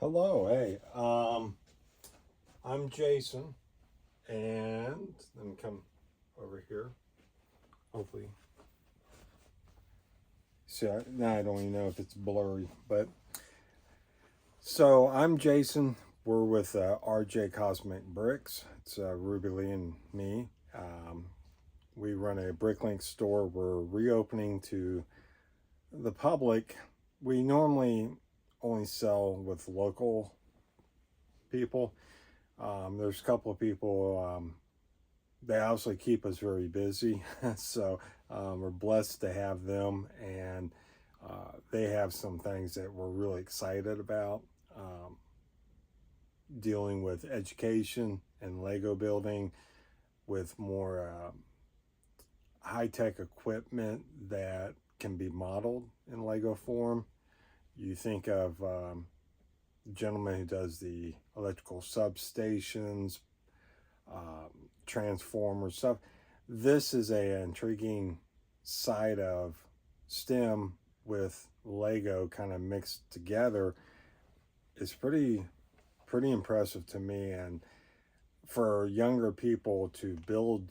Hello, hey. I'm Jason, and let me come over here. Hopefully, see, now I don't even know if it's blurry, but so I'm Jason. We're with RJ Cosmic Bricks. It's Ruby Lee and me. We run a Bricklink store. We're reopening to the public. We normally only sell with local people. There's a couple of people. They obviously keep us very busy, so we're blessed to have them, and they have some things that we're really excited about. Dealing with education and Lego building with more high-tech equipment that can be modeled in Lego form. You think of the gentleman who does the electrical substations, transformers stuff. This is a intriguing side of STEM with Lego kind of mixed together. It's pretty impressive to me, and for younger people to build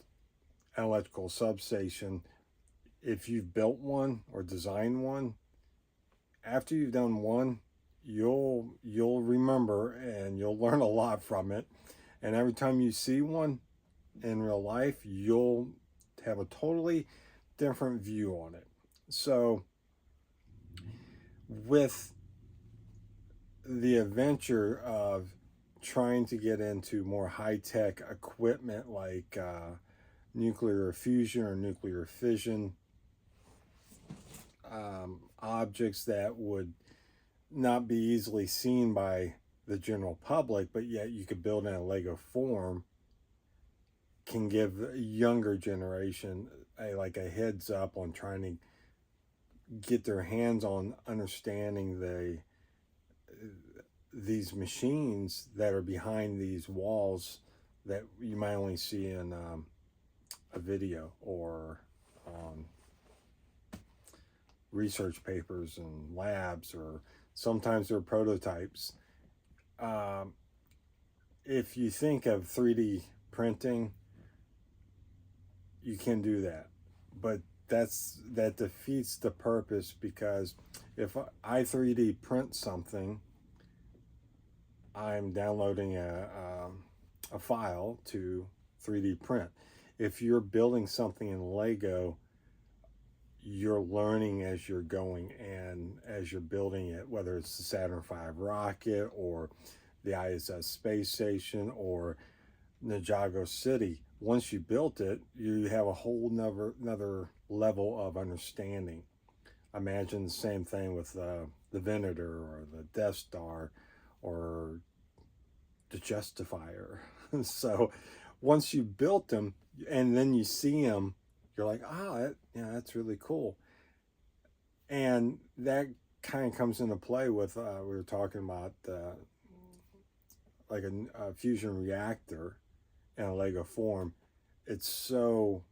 an electrical substation, if you've built one or designed one, after you've done one, you'll remember and you'll learn a lot from it. And every time you see one in real life, you'll have a totally different view on it. So, with the adventure of trying to get into more high tech equipment like nuclear fusion or nuclear fission, objects that would not be easily seen by the general public, but yet you could build in a Lego form, can give the younger generation a heads up on trying to get their hands on understanding these machines that are behind these walls that you might only see in a video or on research papers and labs, or sometimes they're prototypes. Um, if you think of 3D printing, you can do that, but that defeats the purpose, because if I 3D print something, I'm downloading a file to 3D print. If you're building something in Lego, you're learning as you're going and as you're building it, whether it's the Saturn V rocket or the ISS space station or Ninjago City. Once you built it, you have a whole another level of understanding. Imagine the same thing with the Venator or the Death Star or the Justifier. So once you built them and then you see them, you're like, yeah, that's really cool. And that kind of comes into play with we were talking about like a fusion reactor in a Lego form. It's so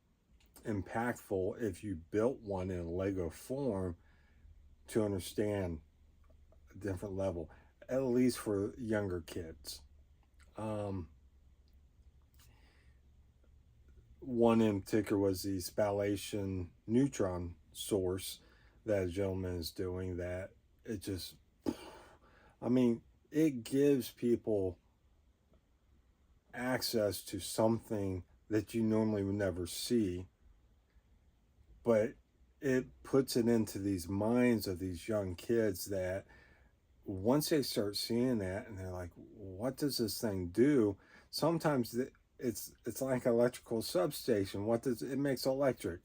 impactful if you built one in a Lego form to understand a different level, at least for younger kids. Um, One in particular was the spallation neutron source that a gentleman is doing, that it just, I mean, it gives people access to something that you normally would never see, but it puts it into these minds of these young kids that once they start seeing that and they're like, what does this thing do? Sometimes it's like an electrical substation. What does it makes electric?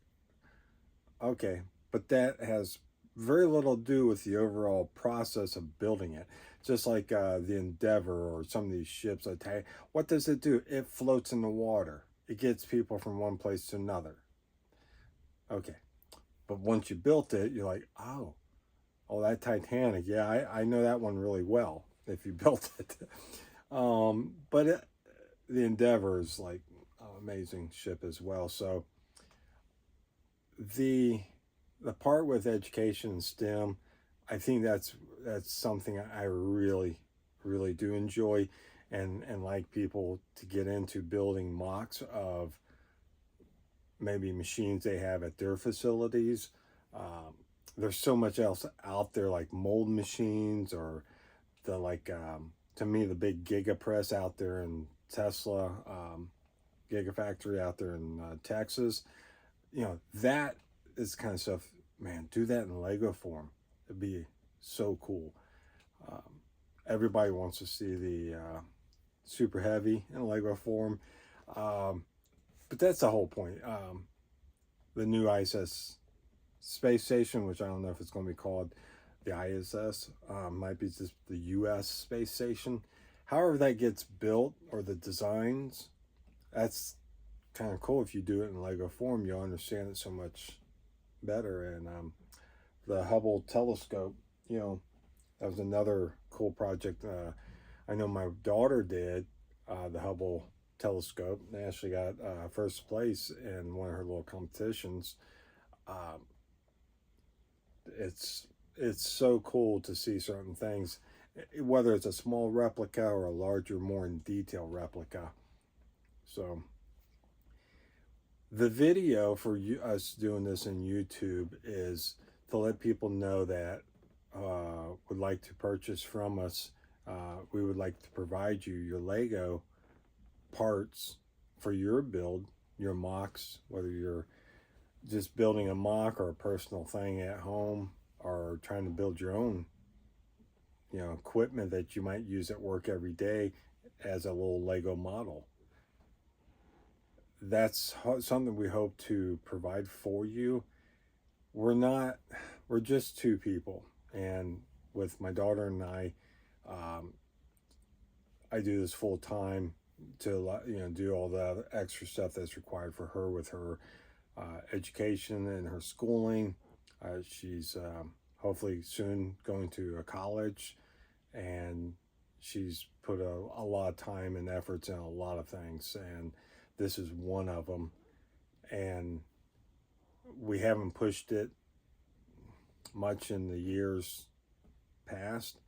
Okay, but that has very little to do with the overall process of building it. Just like the Endeavor or some of these ships, what does it do? It floats in the water. It gets people from one place to another. Okay, but once you built it, you're like, oh, that Titanic. Yeah, I know that one really well. If you built it, but the Endeavor is like an amazing ship as well. So the the part with education and STEM, I think that's something I really really do enjoy and like people to get into building mocks of maybe machines they have at their facilities. Um, there's so much else out there, like mold machines, or the to me, the big Gigapress out there in Tesla, Gigafactory out there in Texas. That is kind of stuff. Man, do that in Lego form. It'd be so cool. Um, Everybody wants to see the Super Heavy in Lego form. Um, but that's the whole point. The new ISS space station, which I don't know if it's going to be called the ISS, might be just the US space station. However, that gets built, or the designs, that's kind of cool. If you do it in Lego form, you'll understand it so much better. And the Hubble telescope, that was another cool project. I know my daughter did the Hubble telescope. They actually got first place in one of her little competitions. Um, it's so cool to see certain things, whether it's a small replica or a larger, more in detail replica. So the video for us doing this in YouTube is to let people know that would like to purchase from us. We would like to provide you your Lego parts for your build, your mocks, whether you're just building a mock or a personal thing at home, or trying to build your own, equipment that you might use at work every day as a little Lego model. That's something we hope to provide for you. We're just two people, and with my daughter and um, I do this full time to do all the extra stuff that's required for her with her education and her schooling. She's hopefully soon going to a college, and she's put a lot of time and efforts in a lot of things, and this is one of them. And we haven't pushed it much in the years past,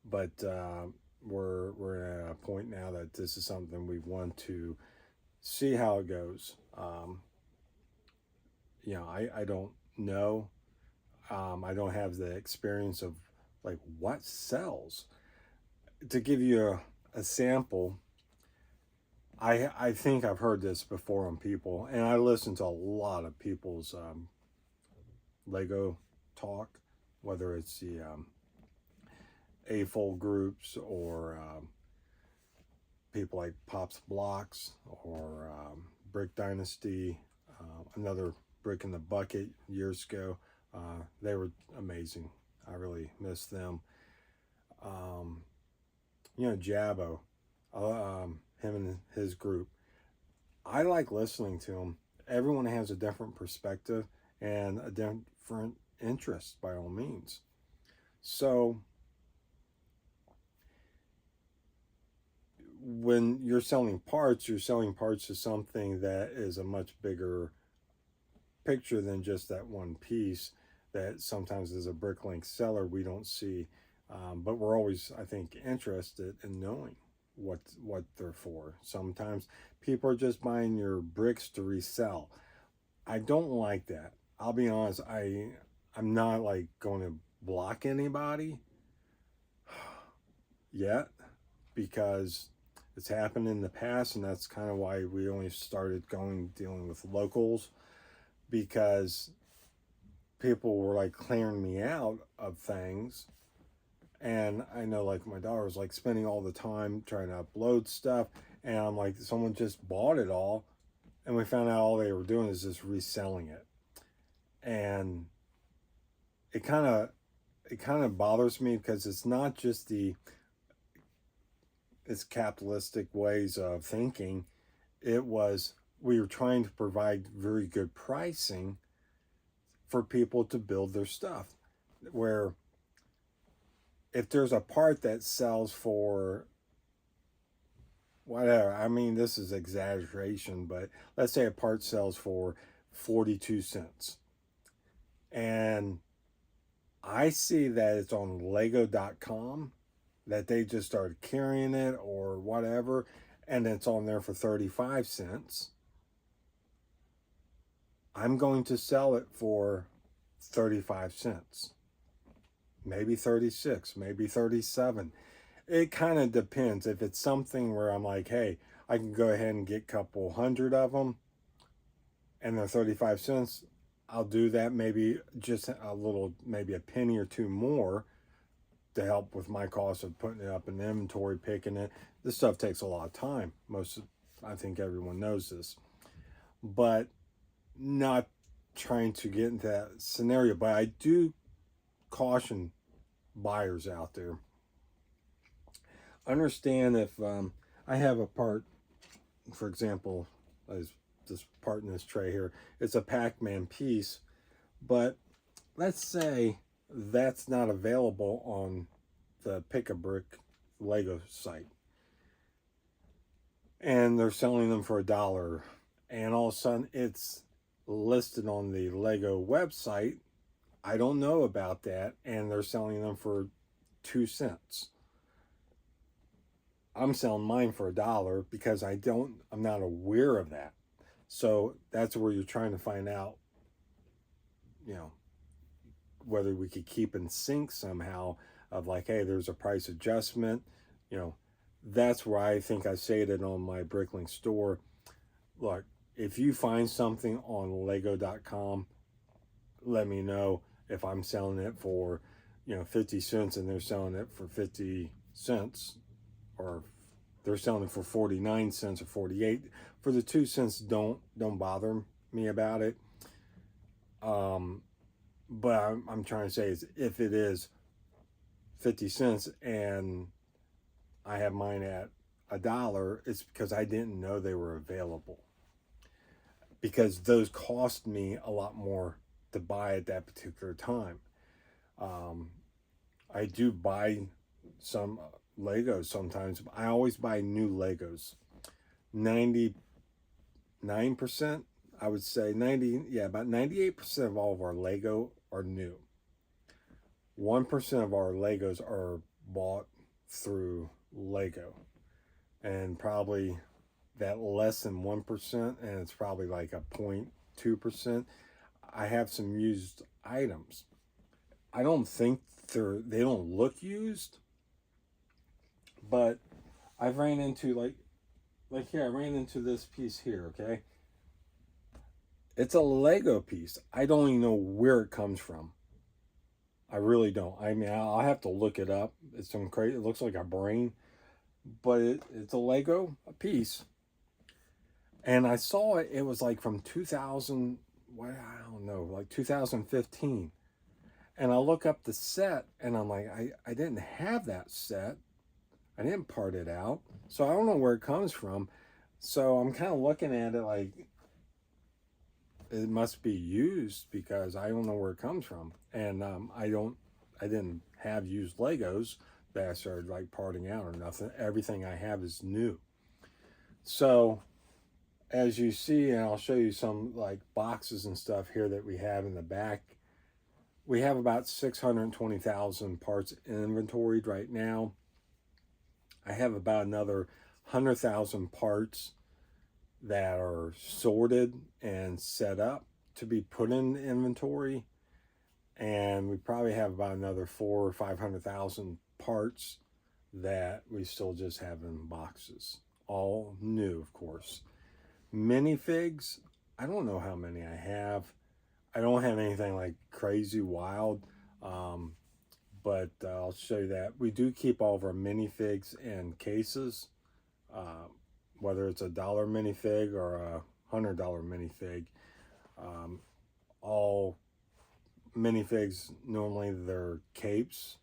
but we're at a point now that this is something we want to see how it goes. I don't know. I don't have the experience of like what sells. To give you a sample, I think I've heard this before on people, and I listen to a lot of people's Lego talk, whether it's the AFOL groups, or people like Pops Blocks, or Brick Dynasty, another Brick in the Bucket years ago. They were amazing. I really miss them. Jabbo, him and his group. I like listening to them. Everyone has a different perspective and a different interest, by all means. So when you're selling parts to something that is a much bigger picture than just that one piece that sometimes as a Bricklink seller we don't see. But we're always, I think, interested in knowing what they're for. Sometimes people are just buying your bricks to resell. I don't like that. I'll be honest, I'm not like going to block anybody yet, because it's happened in the past, and that's kind of why we only started dealing with locals, because people were like clearing me out of things. And I know, like, my daughter was like spending all the time trying to upload stuff, and I'm like, someone just bought it all, and we found out all they were doing is just reselling it. And it kind of bothers me, because it's not just it's capitalistic ways of thinking. We were trying to provide very good pricing for people to build their stuff, where if there's a part that sells for whatever, I mean, this is exaggeration, but let's say a part sells for 42 cents, and I see that it's on lego.com that they just started carrying it or whatever, and it's on there for 35 cents, I'm going to sell it for 35 cents, maybe 36, maybe 37. It kind of depends. If it's something where I'm like, hey, I can go ahead and get a couple hundred of them and they're 35 cents, I'll do that. Maybe just a little, maybe a penny or two more to help with my cost of putting it up in inventory, picking it. This stuff takes a lot of time. I think everyone knows this, but not trying to get into that scenario. But I do caution buyers out there. Understand if I have a part, for example, as this part in this tray here, it's a Pac-Man piece, but let's say that's not available on the Pick-a-Brick Lego site, and they're selling them for $1, and all of a sudden it's listed on the Lego website. I don't know about that, and they're selling them for 2 cents. I'm selling mine for $1 because I'm not aware of that. So that's where you're trying to find out, whether we could keep in sync somehow of like, hey, there's a price adjustment. That's where I think I stated on my Bricklink store. Look, if you find something on lego.com, let me know. If I'm selling it for, 50 cents and they're selling it for 50 cents, or they're selling it for 49 cents or 48, for the 2 cents, don't bother me about it. But I'm trying to say is, if it is 50 cents and I have mine at $1, it's because I didn't know they were available, because those cost me a lot more to buy at that particular time. I do buy some Legos sometimes. I always buy new Legos. 99%, I would say about 98% of all of our Lego are new. 1% of our Legos are bought through Lego, and probably that less than 1%, and it's probably like a 0.2%. I have some used items. I don't think they don't look used, but I've ran into like here, I ran into this piece here, okay? It's a Lego piece. I don't even know where it comes from. I really don't. I mean, I'll have to look it up. It's some crazy, it looks like a brain, but it's a Lego piece. And I saw it, it was like from 2000, what, I don't know, like 2015. And I look up the set and I'm like, I didn't have that set. I didn't part it out. So I don't know where it comes from. So I'm kind of looking at it like it must be used, because I don't know where it comes from. And I didn't have used Legos that I started like parting out or nothing. Everything I have is new. So as you see, and I'll show you some like boxes and stuff here that we have in the back. We have about 620,000 parts inventoried right now. I have about another 100,000 parts that are sorted and set up to be put in inventory. And we probably have about another 400,000 or 500,000 parts that we still just have in boxes. All new, of course. Minifigs, I don't know how many I have. I don't have anything like crazy wild, but I'll show you that. We do keep all of our minifigs in cases, whether it's $1 minifig or a $100 minifig. All minifigs, normally their capes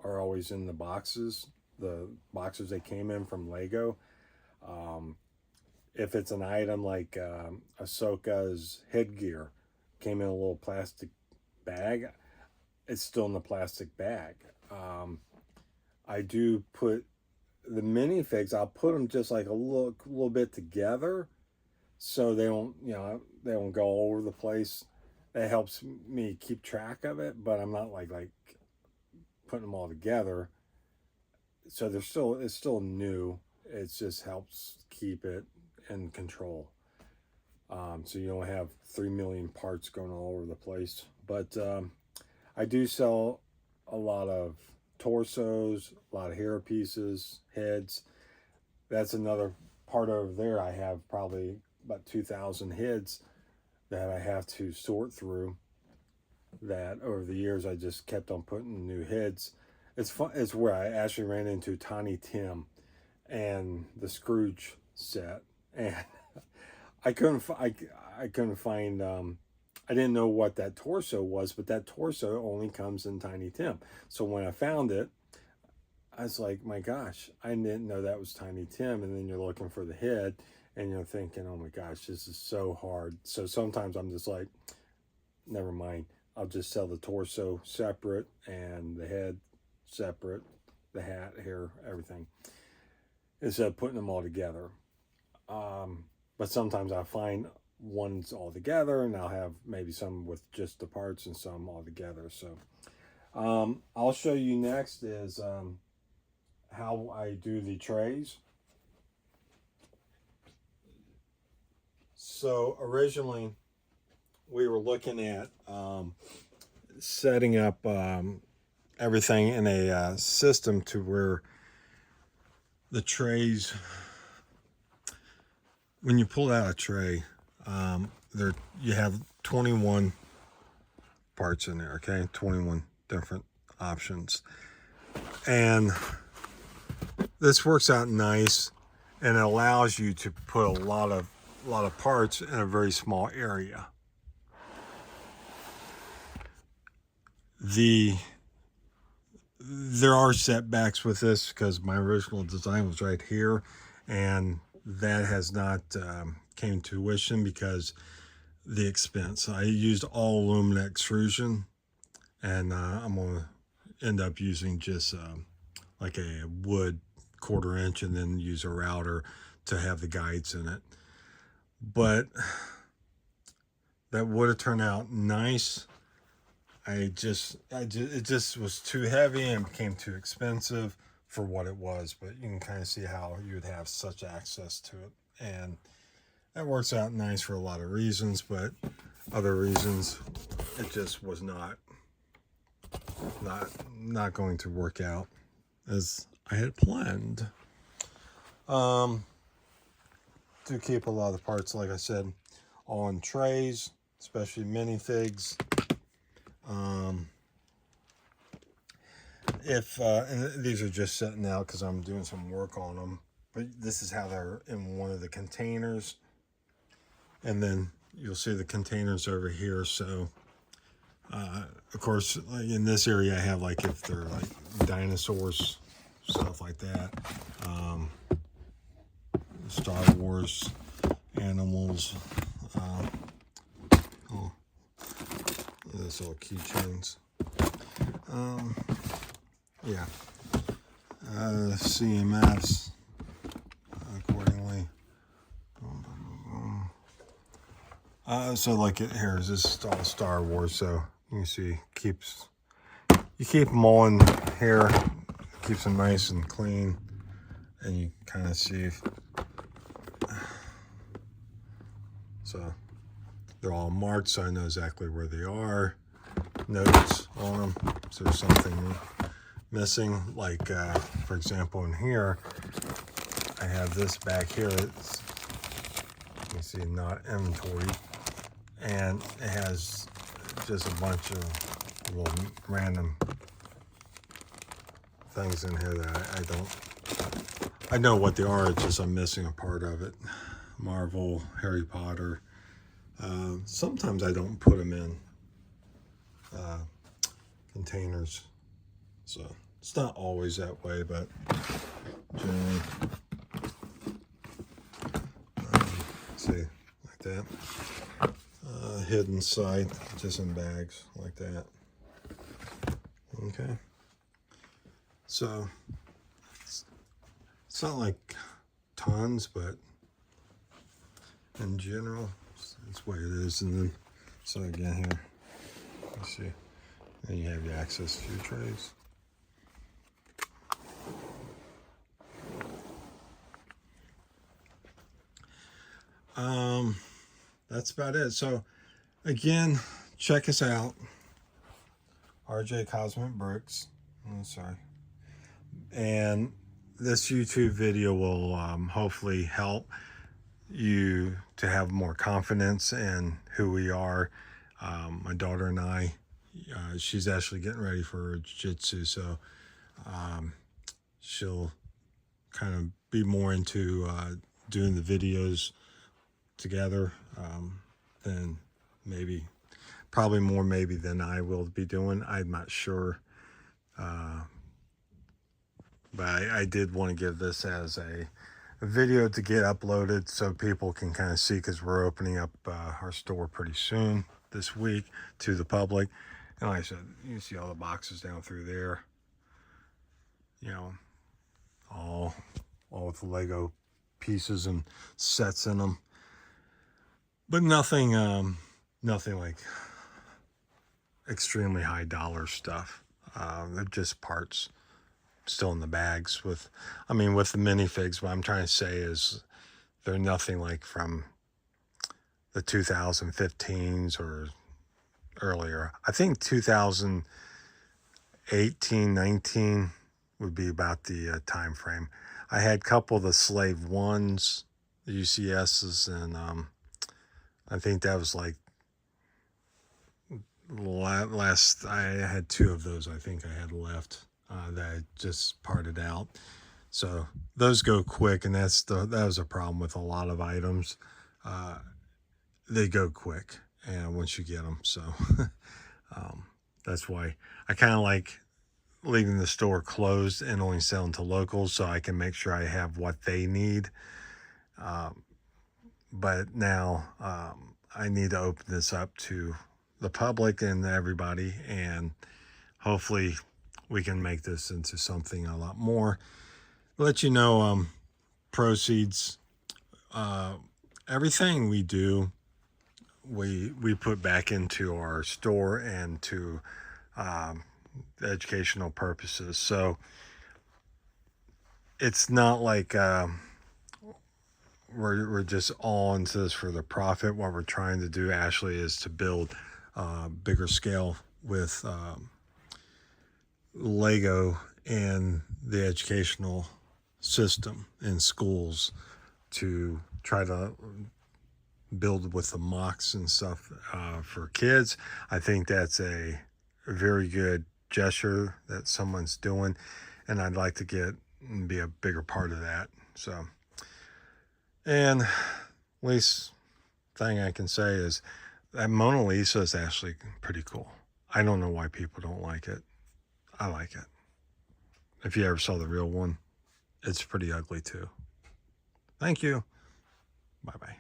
are always in the boxes they came in from Lego. If it's an item like Ahsoka's headgear, came in a little plastic bag, it's still in the plastic bag. I do put the minifigs, I'll put them just like a little bit together, so they don't go all over the place. That helps me keep track of it, but I'm not like putting them all together. so it's still new. It just helps keep it in control. So you don't have 3 million parts going all over the place. But I do sell a lot of torsos, a lot of hair pieces, heads. That's another part over there. I have probably about 2,000 heads that I have to sort through. That over the years I just kept on putting new heads. It's fun. It's where I actually ran into Tiny Tim and the Scrooge set, and I couldn't find. I didn't know what that torso was, but that torso only comes in Tiny Tim. So when I found it, I was like, my gosh, I didn't know that was Tiny Tim. And then you're looking for the head, and you're thinking, oh my gosh, this is so hard. So sometimes I'm just like, never mind. I'll just sell the torso separate and the head separate, the hat, hair, everything, instead of putting them all together. But sometimes I find ones all together, and I'll have maybe some with just the parts and some all together. So I'll show you next is how I do the trays. So originally we were looking at setting up everything in a system to where the trays, when you pull out a tray, there you have 21 parts in there, okay? 21 different options. And this works out nice, and it allows you to put a lot of parts in a very small area. There are setbacks with this because my original design was right here, and that has not came to fruition because the expense. I used all aluminum extrusion, and I'm gonna end up using just like a wood 1/4 inch, and then use a router to have the guides in it. But that would have turned out nice. It just was too heavy and became too expensive for what it was. But you can kind of see how you would have such access to it, and that works out nice for a lot of reasons. But other reasons, it just was not going to work out as I had planned. To keep a lot of the parts, like I said, on trays, especially minifigs. And these are just sitting out because I'm doing some work on them, but this is how they're in one of the containers, and then you'll see the containers over here. So of course, like in this area I have, like, if they're like dinosaurs, stuff like that, Star Wars animals, this little keychains, yeah, CMFs accordingly. So like it here is this all Star Wars, so you can see you keep them all in here, keeps them nice and clean, and you kind of see. So they're all marked, so I know exactly where they are. Notes on them, so there's something missing. Like for example, in here, I have this back here. It's, you can see, not inventoried, and it has just a bunch of little random things in here that I know what they are. It's just I'm missing a part of it. Marvel, Harry Potter. Sometimes I don't put them in containers, so it's not always that way, but generally, see, like that. Hidden side, just in bags like that. Okay, so it's not like tons, but in general, that's the way it is. And then, so again here, let's see, and you have your access to your trays. That's about it. So again, check us out. RJ Cosmic Bricks. Oh, sorry. And this YouTube video will hopefully help you to have more confidence in who we are. My daughter and I, she's actually getting ready for jiu-jitsu, so she'll kind of be more into doing the videos together than probably more maybe than I will be doing. I'm not sure. But I did want to give this as a video to get uploaded so people can kind of see, because we're opening up our store pretty soon this week to the public. And like I said, you can see all the boxes down through there, you know, all with the Lego pieces and sets in them, but nothing like extremely high dollar stuff. They're just parts still in the bags with the minifigs. What I'm trying to say is they're nothing like from the 2015s or earlier. I think 2018, 19 would be about the time frame. I had a couple of the Slave 1s, the UCSs, and I think that was like last. I had 2 of those I think I had left that I just parted out. So those go quick, and that was a problem with a lot of items. They go quick, and once you get them, so that's why I kind of like leaving the store closed and only selling to locals, so I can make sure I have what they need. But now I need to open this up to the public and everybody, and hopefully we can make this into something a lot more. Let you know, proceeds, everything we do, we put back into our store and to educational purposes. So it's not like we're just all into this for the profit. What we're trying to do, Ashley, is to build bigger scale with Lego and the educational system in schools, to try to build with the mocks and stuff for kids. I think that's a very good gesture that someone's doing, and I'd like to get and be a bigger part of that. So, and least thing I can say is that Mona Lisa is actually pretty cool. I don't know why people don't like it. I like it. If you ever saw the real one, it's pretty ugly too. Thank you. Bye-bye.